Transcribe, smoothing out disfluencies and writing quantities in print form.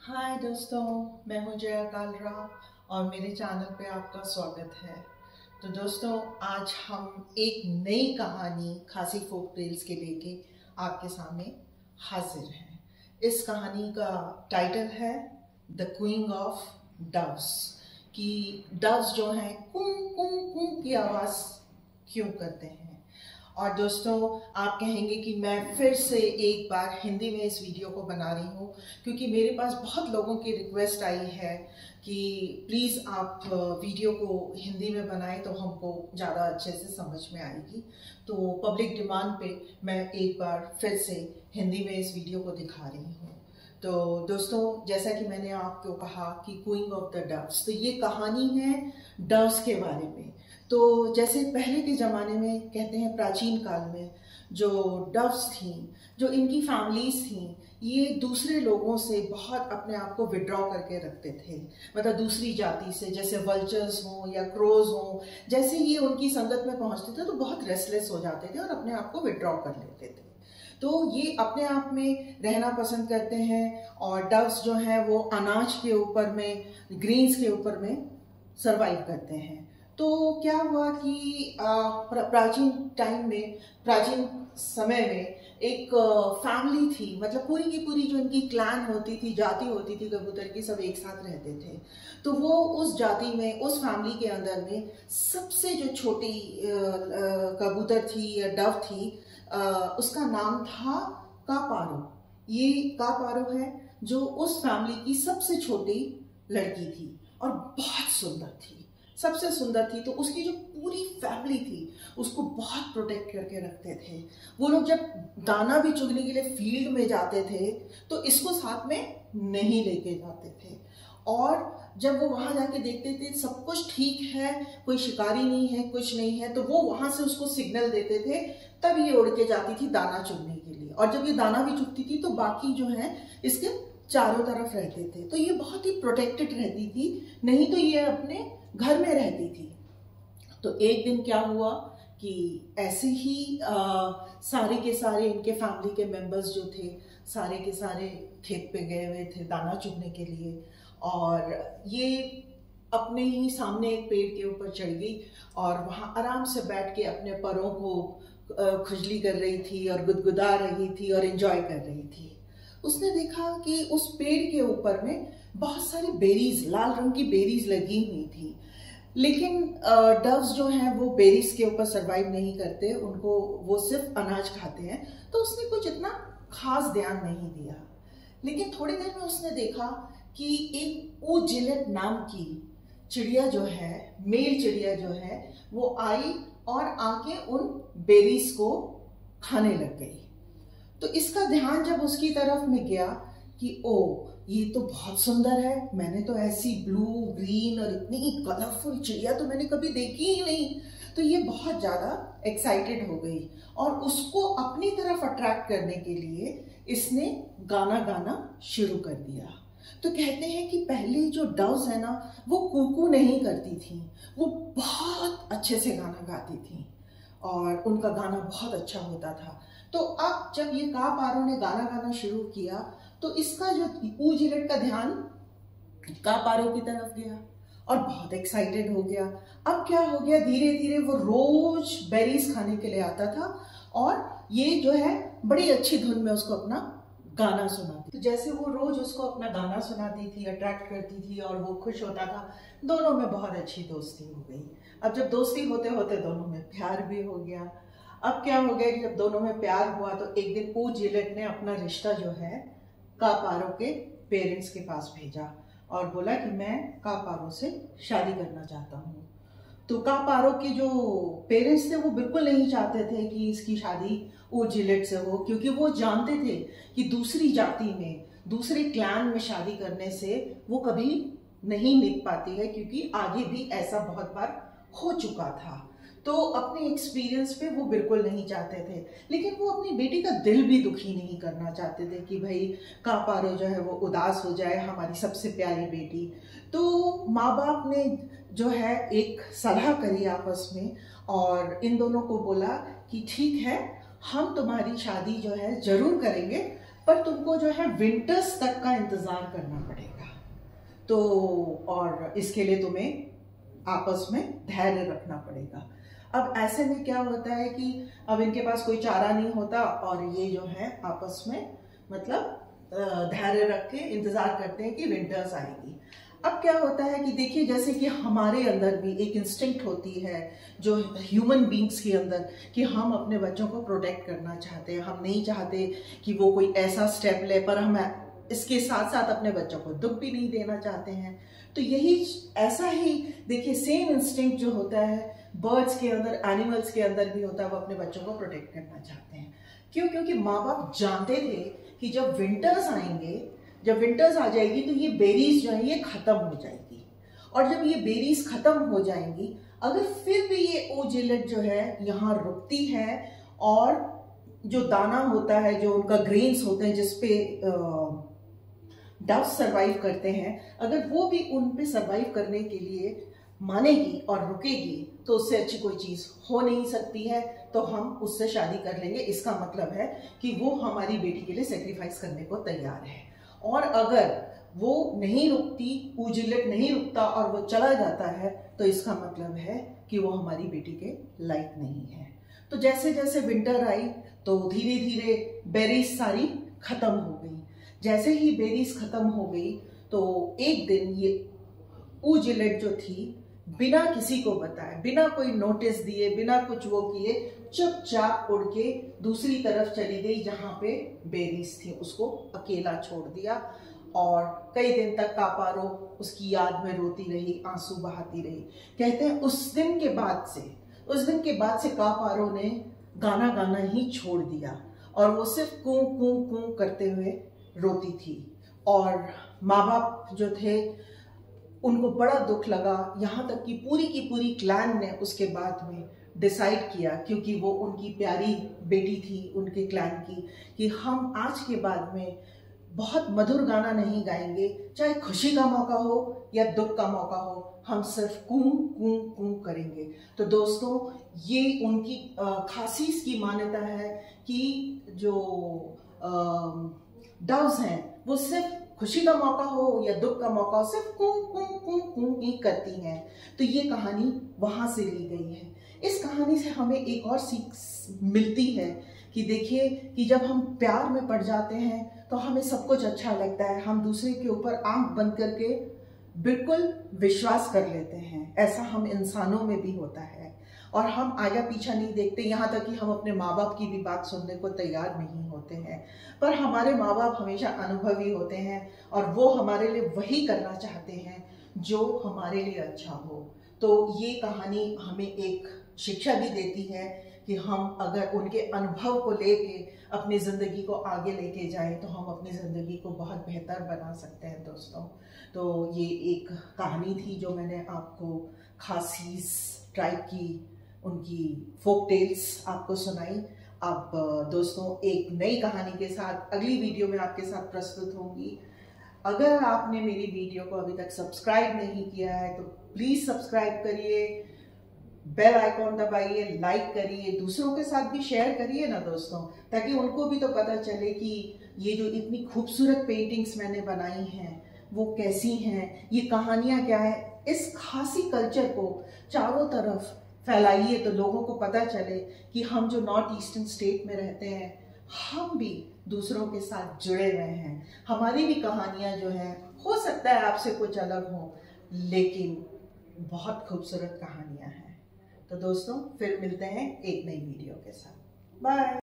हाय दोस्तों, मैं हूं जया कालरा और मेरे चैनल पे आपका स्वागत है। तो दोस्तों, आज हम एक नई कहानी खासी फोक टेल्स के लेके आपके सामने हाजिर हैं। इस कहानी का टाइटल है द क्वीन ऑफ डव्स, कि डव्स जो हैं कूं कूं कूं की आवाज़ क्यों करते हैं। और दोस्तों, आप कहेंगे कि मैं फिर से एक बार हिंदी में इस वीडियो को बना रही हूँ क्योंकि मेरे पास बहुत लोगों की रिक्वेस्ट आई है कि प्लीज़ आप वीडियो को हिंदी में बनाएं तो हमको ज़्यादा अच्छे से समझ में आएगी। तो पब्लिक डिमांड पे मैं एक बार फिर से हिंदी में इस वीडियो को दिखा रही हूँ। तो दोस्तों, जैसा कि मैंने आपको कहा कि क्वीन ऑफ द डव्स, तो ये कहानी है डव्स के बारे में। तो जैसे पहले के ज़माने में कहते हैं, प्राचीन काल में जो डव्स थीं, जो इनकी फैमिलीज थीं, ये दूसरे लोगों से बहुत अपने आप को विड्रॉ करके रखते थे। मतलब दूसरी जाति से, जैसे वल्चर्स हों या क्रोज हों, जैसे ये उनकी संगत में पहुंचते थे तो बहुत रेस्टलेस हो जाते थे और अपने आप को विड्रॉ कर लेते थे। तो ये अपने आप में रहना पसंद करते हैं और डव्स जो हैं वो अनाज के ऊपर में, ग्रीन्स के ऊपर में सरवाइव करते हैं। तो क्या हुआ कि प्राचीन टाइम में, प्राचीन समय में एक फैमिली थी। मतलब पूरी की पूरी जो इनकी क्लैन होती थी, जाति होती थी कबूतर की, सब एक साथ रहते थे। तो वो उस जाति में, उस फैमिली के अंदर में सबसे जो छोटी कबूतर थी या डव थी, उसका नाम था कापारो। ये कापारो है जो उस फैमिली की सबसे छोटी लड़की थी और बहुत सुंदर थी, सबसे सुंदर थी। तो उसकी जो पूरी फैमिली थी उसको बहुत प्रोटेक्ट करके रखते थे। वो लोग जब दाना भी चुगने के लिए फील्ड में जाते थे तो इसको साथ में नहीं लेके जाते थे। और जब वो वहां जाके देखते थे सब कुछ ठीक है, कोई शिकारी नहीं है, कुछ नहीं है, तो वो वहां से उसको सिग्नल देते थे, तब ये उड़ के जाती थी दाना चुगने के लिए। और जब ये दाना भी चुगती थी तो बाकी जो है इसके चारों तरफ रहते थे। तो ये बहुत ही प्रोटेक्टेड रहती थी, नहीं तो ये अपने घर में रहती थी। तो एक दिन क्या हुआ कि ऐसे ही सारे के सारे इनके फैमिली के मेंबर्स जो थे, सारे के सारे खेत पे गए हुए थे दाना चुगने के लिए। और ये अपने ही सामने एक पेड़ के ऊपर चढ़ गई और वहां आराम से बैठ के अपने परों को खुजली कर रही थी और गुदगुदा रही थी और एंजॉय कर रही थी। उसने देखा कि उस पेड़ के ऊपर में बहुत सारी बेरीज, लाल रंग की बेरीज लगी हुई थी। लेकिन डव्स जो हैं वो बेरीज के ऊपर सरवाइव नहीं करते, उनको वो सिर्फ अनाज खाते हैं। तो उसने कुछ इतना खास ध्यान नहीं दिया। लेकिन थोड़ी देर में उसने देखा कि एक ओजिलेट नाम की चिड़िया जो है, मेल चिड़िया जो है, वो आई और आके उन बेरीज को खाने लग गई। तो इसका ध्यान जब उसकी तरफ में गया कि ओ, ये तो बहुत सुंदर है, मैंने तो ऐसी ब्लू ग्रीन और इतनी कलरफुल चिड़िया तो मैंने कभी देखी ही नहीं। तो ये बहुत ज्यादा एक्साइटेड हो गई और उसको अपनी तरफ अट्रैक्ट करने के लिए इसने गाना गाना शुरू कर दिया। तो कहते हैं कि पहले जो डव्स है ना, वो कूकू नहीं करती थी, वो बहुत अच्छे से गाना गाती थी और उनका गाना बहुत अच्छा होता था। तो अब जब ये कापारो ने गाना गाना शुरू किया तो इसका जो ऊजिलट का ध्यान कापारो की तरफ गया और बहुत एक्साइटेड हो गया। अब क्या हो गया, धीरे धीरे वो रोज बेरीज खाने के लिए आता था और ये जो है बड़ी अच्छी धुन में उसको अपना गाना सुनाती। तो जैसे वो रोज उसको अपना गाना सुनाती थी, अट्रैक्ट करती थी और वो खुश होता था, दोनों में बहुत अच्छी दोस्ती हो गई। अब जब दोस्ती होते होते दोनों में प्यार भी हो गया। अब क्या हो गया कि जब दोनों में प्यार हुआ तो एक दिन ऊजिलट ने अपना रिश्ता जो है कापारो के पेरेंट्स के पास भेजा और बोला कि मैं कापारो से शादी करना चाहता हूँ। तो कापारो के जो पेरेंट्स थे वो बिल्कुल नहीं चाहते थे कि इसकी शादी ऊजिलट से हो, क्योंकि वो जानते थे कि दूसरी जाति में, दूसरे क्लैन में शादी करने से वो कभी नहीं निभ पाती है, क्योंकि आगे भी ऐसा बहुत बार हो चुका था। तो अपने एक्सपीरियंस पे वो बिल्कुल नहीं चाहते थे। लेकिन वो अपनी बेटी का दिल भी दुखी नहीं करना चाहते थे कि भाई कापारो जो है वो उदास हो जाए, हमारी सबसे प्यारी बेटी। तो माँ बाप ने जो है एक सलाह करी आपस में और इन दोनों को बोला कि ठीक है, हम तुम्हारी शादी जो है जरूर करेंगे, पर तुमको जो है विंटर्स तक का इंतजार करना पड़ेगा। तो और इसके लिए तुम्हें आपस में धैर्य रखना पड़ेगा। अब ऐसे में क्या होता है कि अब इनके पास कोई चारा नहीं होता और ये जो है आपस में मतलब धैर्य रख के इंतजार करते हैं कि विंटर्स आएगी। अब क्या होता है कि देखिए, जैसे कि हमारे अंदर भी एक इंस्टिंक्ट होती है जो ह्यूमन बींग्स के अंदर, कि हम अपने बच्चों को प्रोटेक्ट करना चाहते हैं। हम नहीं चाहते कि वो कोई ऐसा स्टेप ले, पर हम इसके साथ साथ अपने बच्चों को दुख भी नहीं देना चाहते हैं। तो यही ऐसा ही देखिए सेम इंस्टिंक्ट जो होता है बर्ड्स के अंदर, एनिमल्स के अंदर भी होता है, वो अपने बच्चों को प्रोटेक्ट करना चाहते हैं। क्यों? क्योंकि माँ बाप जानते थे कि जब विंटर्स आएंगे, जब विंटर्स आ जाएगी तो ये बेरीज जो है ये खत्म हो जाएगी, और जब ये बेरीज खत्म हो जाएंगी, अगर फिर भी ये ओजिलेट जो है यहाँ रुकती है और जो दाना होता है, जो उनका ग्रेन्स होते हैं जिसपे डव्स सरवाइव करते हैं, अगर वो भी उन पे सरवाइव करने के लिए मानेगी और रुकेगी, तो उससे अच्छी कोई चीज हो नहीं सकती है। तो हम उससे शादी कर लेंगे, इसका मतलब है कि वो हमारी बेटी के लिए सेक्रीफाइस करने को तैयार है। और अगर वो नहीं रुकती, ओजिलेट नहीं रुकता और वो चला जाता है, तो इसका मतलब है कि वो हमारी बेटी के लायक नहीं है। तो जैसे जैसे विंटर आई तो धीरे धीरे बेरीज सारी खत्म हो गई। जैसे ही बेरीज खत्म हो गई तो एक दिन ये ओजिलेट जो थी, बिना किसी को बताए, बिना कोई नोटिस दिए, बिना कुछ वो किए, चुपचाप उड़ के दूसरी तरफ चली गई जहां पे बेरीज थी। उसको अकेला छोड़ दिया और कई दिन तक कापारो उसकी याद में रोती रही, आंसू बहाती रही। कहते हैं उस दिन के बाद से कापारो ने गाना गाना ही छोड़ दिया और वो सिर्फ कूं कूं कूं करते हुए रोती थी। और माँ बाप जो थे उनको बड़ा दुख लगा, यहाँ तक कि पूरी क्लैन ने उसके बाद में डिसाइड किया, क्योंकि वो उनकी प्यारी बेटी थी उनके क्लैन की, कि हम आज के बाद में बहुत मधुर गाना नहीं गाएंगे, चाहे खुशी का मौका हो या दुख का मौका हो, हम सिर्फ कूं कूं कूं करेंगे। तो दोस्तों, ये उनकी खासीस की मान्यता है कि जो डव्स हैं वो सिर्फ खुशी का मौका हो या दुख का मौका हो, सिर्फ कूं कूं कूं कूं ही करती हैं। तो ये कहानी वहां से ली गई है। इस कहानी से हमें एक और सीख मिलती है कि देखिए कि जब हम प्यार में पड़ जाते हैं तो हमें सब कुछ अच्छा लगता है, हम दूसरे के ऊपर आंख बंद करके बिल्कुल विश्वास कर लेते हैं। ऐसा हम इंसानों में भी होता है और हम आगे पीछा नहीं देखते, यहाँ तक कि हम अपने माँ बाप की भी बात सुनने को तैयार नहीं होते हैं। पर हमारे माँ बाप हमेशा अनुभवी होते हैं और वो हमारे लिए वही करना चाहते हैं जो हमारे लिए अच्छा हो। तो ये कहानी हमें एक शिक्षा भी देती है कि हम अगर उनके अनुभव को लेके अपनी ज़िंदगी को आगे लेके जाएं तो हम अपनी ज़िंदगी को बहुत बेहतर बना सकते हैं दोस्तों। तो ये एक कहानी थी जो मैंने आपको खासीस ट्राइब की उनकी फोक टेल्स आपको सुनाई। अब दोस्तों एक नई कहानी के साथ अगली वीडियो में आपके साथ प्रस्तुत होंगी। अगर आपने मेरी वीडियो को अभी तक सब्सक्राइब नहीं किया है तो प्लीज़ सब्सक्राइब करिए, बेल आइकॉन दबाइए, लाइक करिए, दूसरों के साथ भी शेयर करिए ना दोस्तों, ताकि उनको भी तो पता चले कि ये जो इतनी खूबसूरत पेंटिंग्स मैंने बनाई हैं वो कैसी हैं, ये कहानियाँ क्या है। इस खासी कल्चर को चारों तरफ फैलाइए तो लोगों को पता चले कि हम जो नॉर्थ ईस्टर्न स्टेट में रहते हैं हम भी दूसरों के साथ जुड़े हुए हैं। हमारी भी कहानियाँ जो हैं हो सकता है आपसे कुछ अलग हो, लेकिन बहुत खूबसूरत कहानियाँ हैं। तो दोस्तों फिर मिलते हैं एक नई वीडियो के साथ। बाय।